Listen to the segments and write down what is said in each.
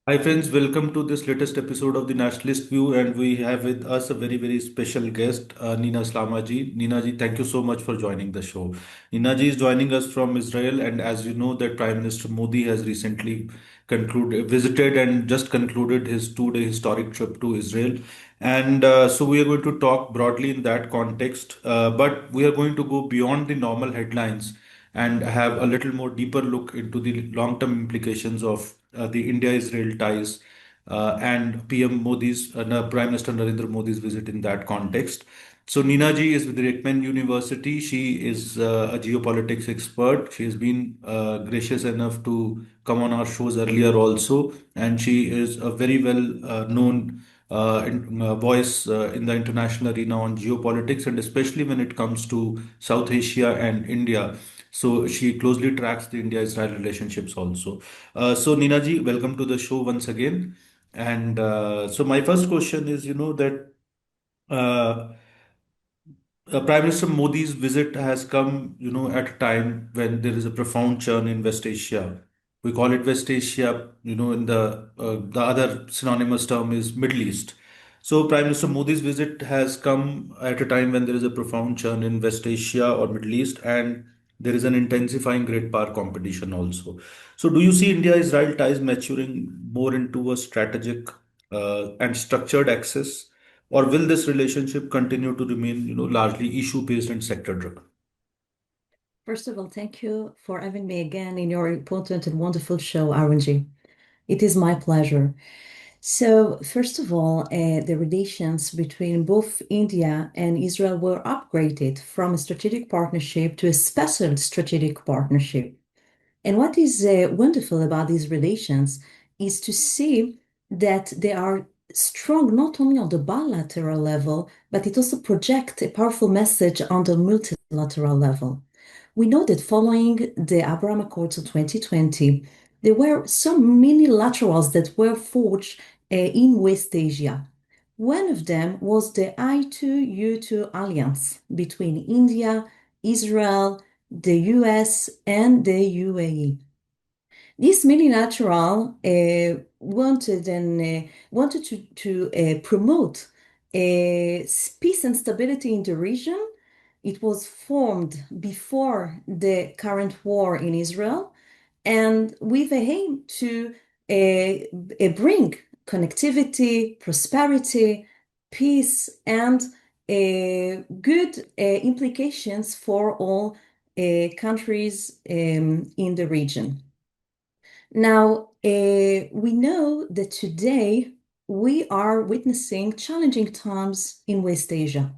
Hi friends, welcome to this latest episode of the Nationalist View, and we have with us a very special guest, Nina Slama ji. Nina ji, thank you so much for joining the show. Nina ji is joining us from Israel, and as you know, that Prime Minister Modi has recently visited and just concluded his 2-day historic trip to Israel, and so we are going to talk broadly in that context, but we are going to go beyond the normal headlines and have a little more deeper look into the long-term implications of the India-Israel ties and PM Modi's, Prime Minister Narendra Modi's visit in that context. So Neena ji is with Reichman University. She is a geopolitics expert. She has been gracious enough to come on our shows earlier also, and she is a very well known voice in the international arena on geopolitics, and especially when it comes to South Asia and India. So she closely tracks the India-Israel relationships also. So Neena ji, welcome to the show once again. And so my first question is, that uh, Prime Minister Modi's visit has come, at a time when there is a profound churn in West Asia. We call it West Asia, in the other synonymous term is Middle East. So Prime Minister Modi's visit has come at a time when there is a profound churn in West Asia or Middle East, and there is an intensifying great power competition also. So do you see India-Israel ties maturing more into a strategic and structured axis? Or will this relationship continue to remain, largely issue-based and sector-driven? First of all, thank you for having me again in your important and wonderful show, Arunji. It is my pleasure. So, first of all, the relations between both India and Israel were upgraded from a strategic partnership to a special strategic partnership. And what is wonderful about these relations is to see that they are strong not only on the bilateral level, but it also projects a powerful message on the multilateral level. We know that following the Abraham Accords of 2020, there were some minilaterals that were forged in West Asia. One of them was the I2U2 alliance between India, Israel, the US, and the UAE. This multilateral wanted to promote peace and stability in the region. It was formed before the current war in Israel, and with a aim to bring connectivity, prosperity, peace, and good implications for all countries in the region. Now, we know that today we are witnessing challenging times in West Asia.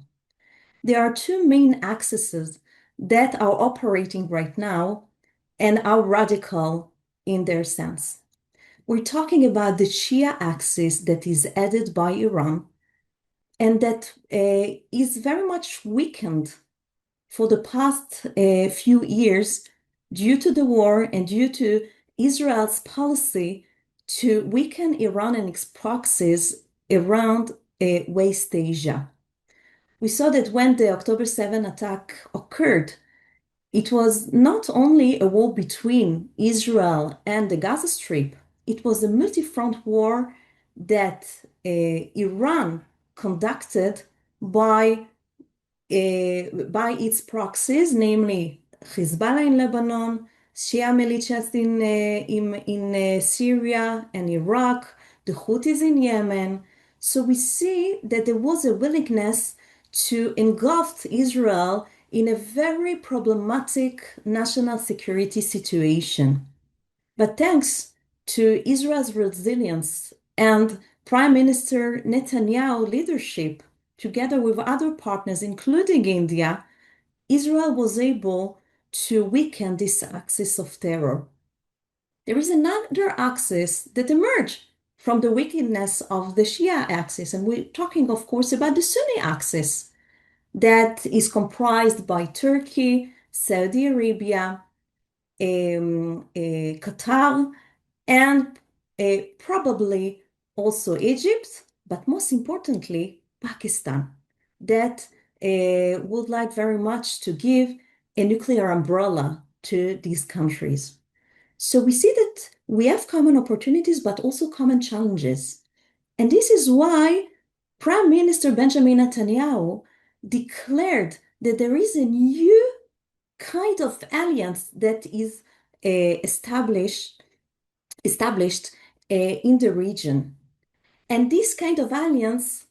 There are two main axes that are operating right now and are radical in their sense. We're talking about the Shia axis that is headed by Iran and that is very much weakened for the past few years due to the war and due to Israel's policy to weaken Iran and its proxies around West Asia. We saw that when the October 7 attack occurred, it was not only a war between Israel and the Gaza Strip, it was a multi-front war that Iran conducted by its proxies, namely Hezbollah in Lebanon, Shia militias in Syria and Iraq, the Houthis in Yemen. So we see that there was a willingness to engulf Israel in a very problematic national security situation. But thanks to Israel's resilience and Prime Minister Netanyahu leadership, together with other partners, including India, Israel was able to weaken this axis of terror. There is another axis that emerged from the wickedness of the Shia axis, and we're talking, of course, about the Sunni axis that is comprised by Turkey, Saudi Arabia, Qatar, and probably also Egypt, but most importantly, Pakistan, that would like very much to give a nuclear umbrella to these countries. So we see that we have common opportunities, but also common challenges. And this is why Prime Minister Benjamin Netanyahu declared that there is a new kind of alliance that is established in the region. And this kind of alliance,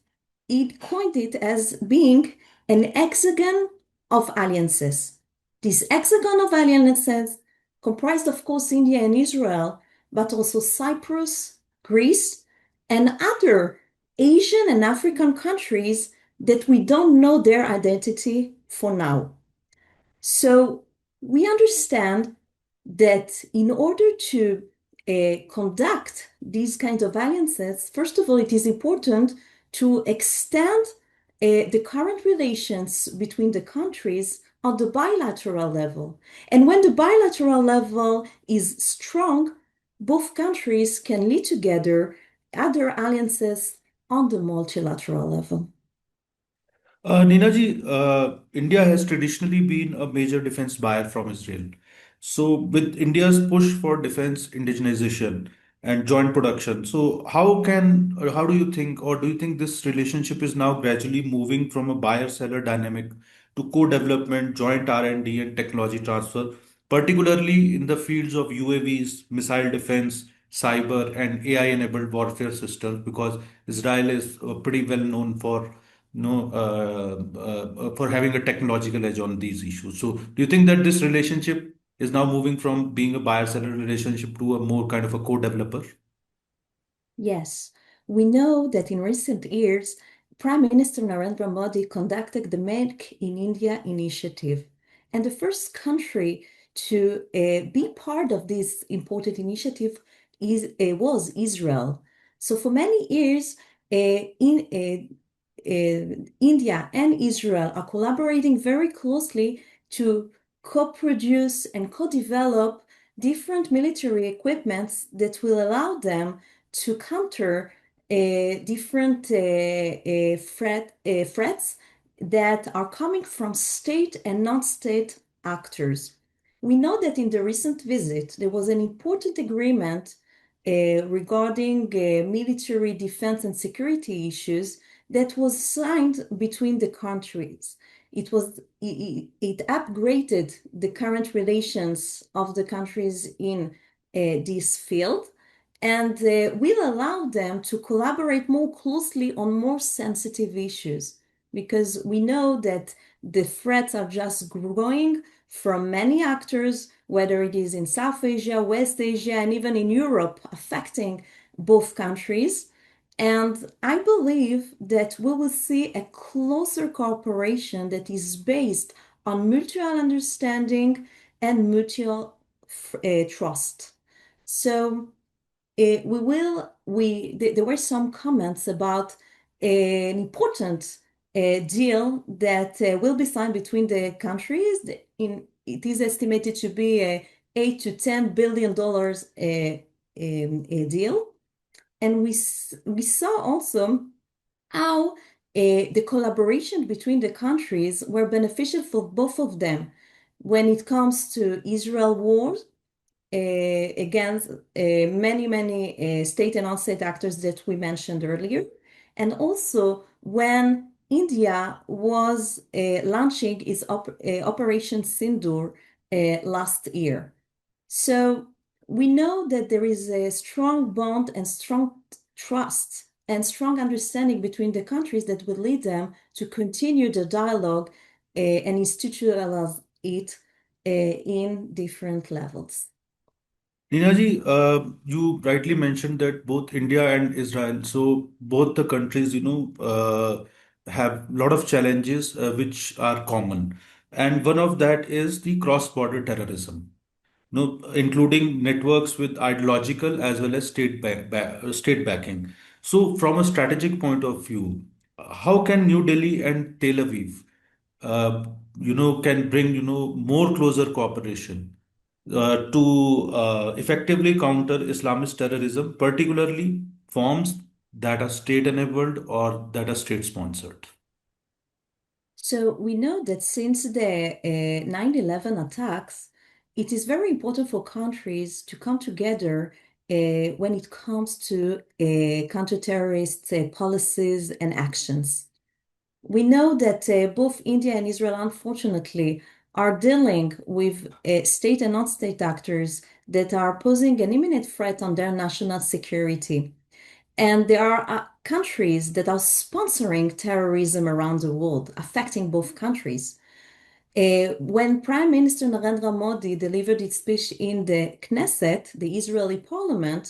it coined it as being an hexagon of alliances. This hexagon of alliances comprised, of course, India and Israel, but also Cyprus, Greece, and other Asian and African countries that we don't know their identity for now. So we understand that in order to conduct these kinds of alliances, first of all, it is important to extend the current relations between the countries on the bilateral level. And when the bilateral level is strong, both countries can lead together other alliances on the multilateral level. Ninaji, India has traditionally been a major defense buyer from Israel. So, with India's push for defense indigenization and joint production, so how do you think, or do you think this relationship is now gradually moving from a buyer-seller dynamic to co-development, joint R&D, and technology transfer, particularly in the fields of UAVs, missile defense, cyber, and AI-enabled warfare systems? Because Israel is pretty well known for for having a technological edge on these issues. So, do you think that this relationship is now moving from being a buyer-seller relationship to a more kind of a co-developer? Yes, we know that in recent years, Prime Minister Narendra Modi conducted the Make in India initiative. And the first country to be part of this important initiative was Israel. So for many years, India and Israel are collaborating very closely to co-produce and co-develop different military equipments that will allow them to counter different threats that are coming from state and non-state actors. We know that in the recent visit, there was an important agreement regarding military defense and security issues that was signed between the countries. It upgraded the current relations of the countries in this field and will allow them to collaborate more closely on more sensitive issues because we know that the threats are just growing from many actors, whether it is in South Asia, West Asia, and even in Europe, affecting both countries. And I believe that we will see a closer cooperation that is based on mutual understanding and mutual trust. So there were some comments about an important deal that will be signed between the countries. It is estimated to be a $8 to $10 billion a deal. And we saw also how the collaboration between the countries were beneficial for both of them when it comes to Israel wars against many state and non-state actors that we mentioned earlier. And also when India was launching its Operation Sindoor last year. So we know that there is a strong bond and strong trust and strong understanding between the countries that will lead them to continue the dialogue and institutionalize it in different levels. Ninaji, you rightly mentioned that both India and Israel, so both the countries, have a lot of challenges which are common. And one of that is the cross-border terrorism, including networks with ideological as well as state backing. So, from a strategic point of view, how can New Delhi and Tel Aviv, uh, can bring, more closer cooperation to effectively counter Islamist terrorism, particularly forms that are state enabled or that are state sponsored? So we know that since the 9/11 attacks, it is very important for countries to come together when it comes to counter-terrorist policies and actions. We know that both India and Israel, unfortunately, are dealing with state and non-state actors that are posing an imminent threat on their national security. And there are countries that are sponsoring terrorism around the world, affecting both countries. When Prime Minister Narendra Modi delivered its speech in the Knesset, the Israeli parliament,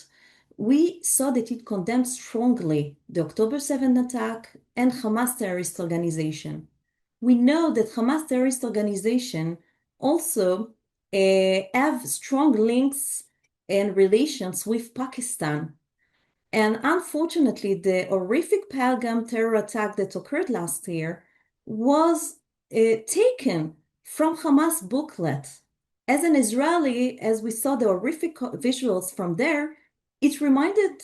we saw that it condemned strongly the October 7th attack and Hamas terrorist organization. We know that Hamas terrorist organization also have strong links and relations with Pakistan. And unfortunately, the horrific Pahalgam terror attack that occurred last year was taken from Hamas booklet. As an Israeli, as we saw the horrific visuals from there, it reminded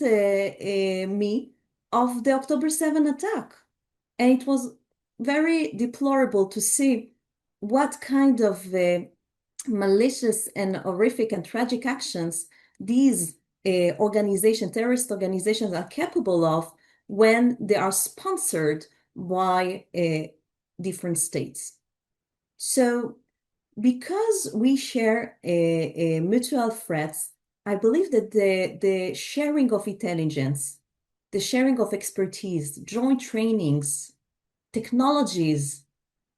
me of the October 7 attack. And it was very deplorable to see what kind of malicious and horrific and tragic actions these terrorist organizations are capable of when they are sponsored by different states. So because we share mutual threats, I believe that the sharing of intelligence, the sharing of expertise, joint trainings, technologies,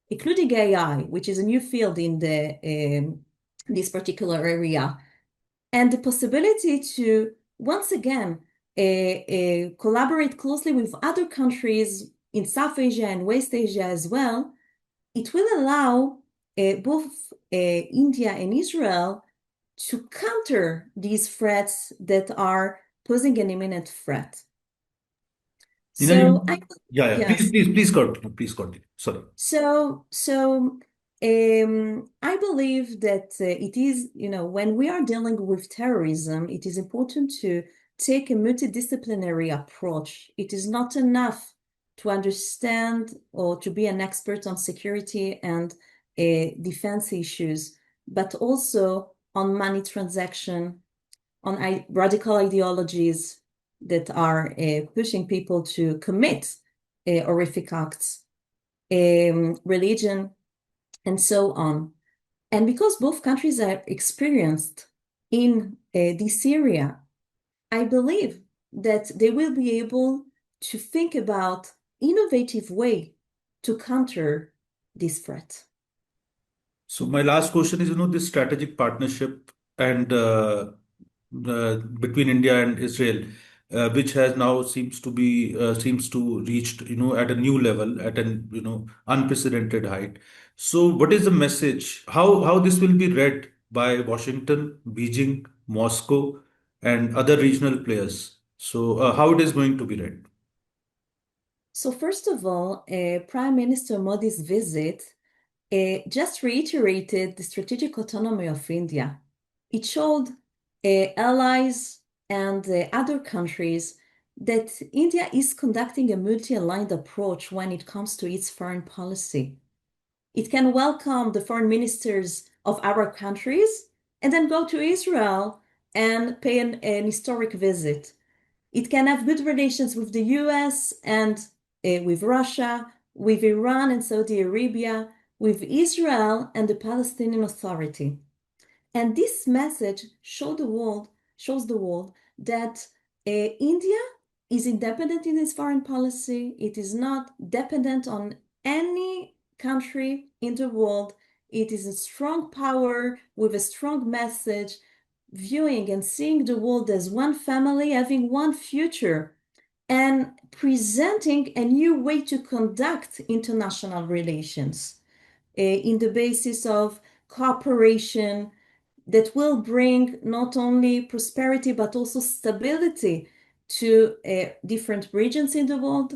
including AI, which is a new field in this particular area, and the possibility to once again collaborate closely with other countries in South Asia and West Asia as well, it will allow both India and Israel to counter these threats that are posing an imminent threat. Nina, So yeah, yeah. yes. Please continue. Please continue. Sorry. I believe that it is, when we are dealing with terrorism, it is important to take a multidisciplinary approach. It is not enough to understand or to be an expert on security and defense issues, but also on money transaction, on radical ideologies that are pushing people to commit horrific acts, religion, and so on. And because both countries are experienced in this area, I believe that they will be able to think about innovative way to counter this threat. So my last question is, this strategic partnership and between India and Israel, which has now seems to reached at a new level, at an unprecedented height. So what is the message? How this will be read by Washington, Beijing, Moscow, and other regional players? So how it is going to be read? So first of all, Prime Minister Modi's visit just reiterated the strategic autonomy of India. It showed allies and other countries that India is conducting a multi-aligned approach when it comes to its foreign policy. It can welcome the foreign ministers of Arab countries and then go to Israel and pay an historic visit. It can have good relations with the US and with Russia, with Iran and Saudi Arabia, with Israel and the Palestinian Authority. And this message shows the world that India is independent in its foreign policy. It is not dependent on any country in the world. It is a strong power with a strong message, viewing and seeing the world as one family, having one future, and presenting a new way to conduct international relations in the basis of cooperation that will bring not only prosperity but also stability to different regions in the world,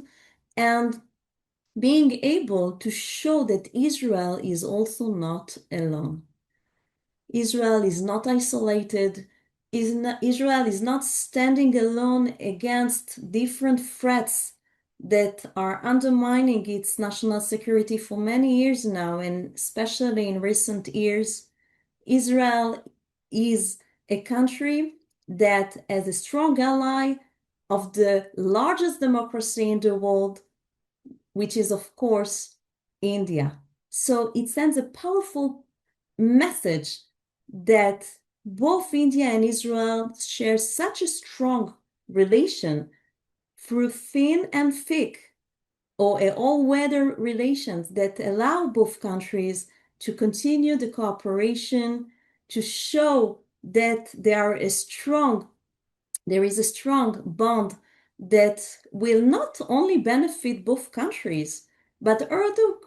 and being able to show that Israel is also not alone. Israel is not isolated. Israel is not standing alone against different threats that are undermining its national security for many years now, and especially in recent years. Israel is a country that is a strong ally of the largest democracy in the world, which is, of course, India. So it sends a powerful message that both India and Israel share such a strong relation through thin and thick, or all-weather relations that allow both countries to continue the cooperation, to show that there is a strong bond that will not only benefit both countries, but other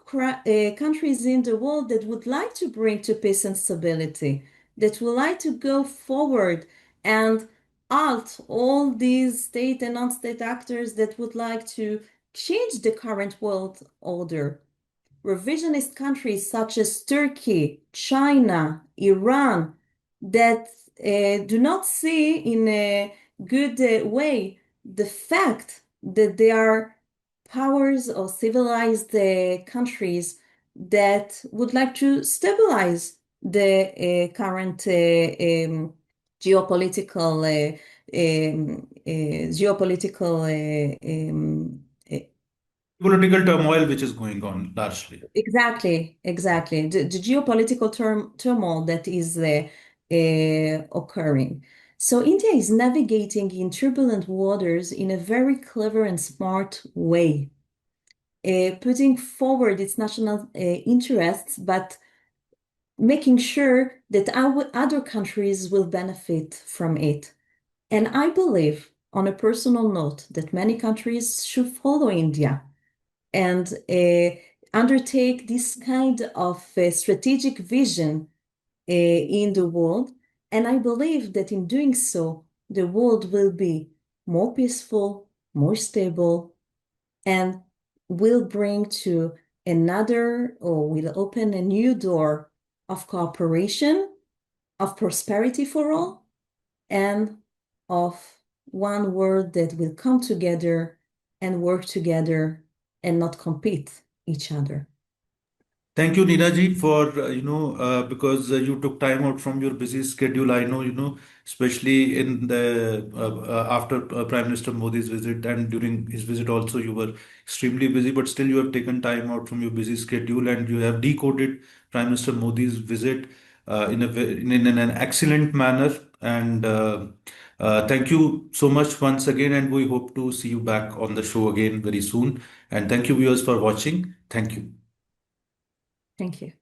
countries in the world that would like to bring to peace and stability, that would like to go forward and halt all these state and non-state actors that would like to change the current world order. Revisionist countries such as Turkey, China, Iran, that do not see in a good way the fact that they are powers or civilized countries that would like to stabilize the current geopolitical geopolitical Political turmoil which is going on largely. exactly. The geopolitical turmoil that is occurring. So India is navigating in turbulent waters in a very clever and smart way, putting forward its national interests, but making sure that our other countries will benefit from it. And I believe, on a personal note, that many countries should follow India and undertake this kind of strategic vision in the world. And I believe that in doing so, the world will be more peaceful, more stable, and will bring to another or will open a new door of cooperation, of prosperity for all, and of one world that will come together and work together and not compete each other. Thank you, Neeraji, for because you took time out from your busy schedule. I know, especially in the after Prime Minister Modi's visit and during his visit also, you were extremely busy, but still you have taken time out from your busy schedule and you have decoded Prime Minister Modi's visit in an excellent manner. And thank you so much once again, and we hope to see you back on the show again very soon. And thank you, viewers, for watching. Thank you. Thank you.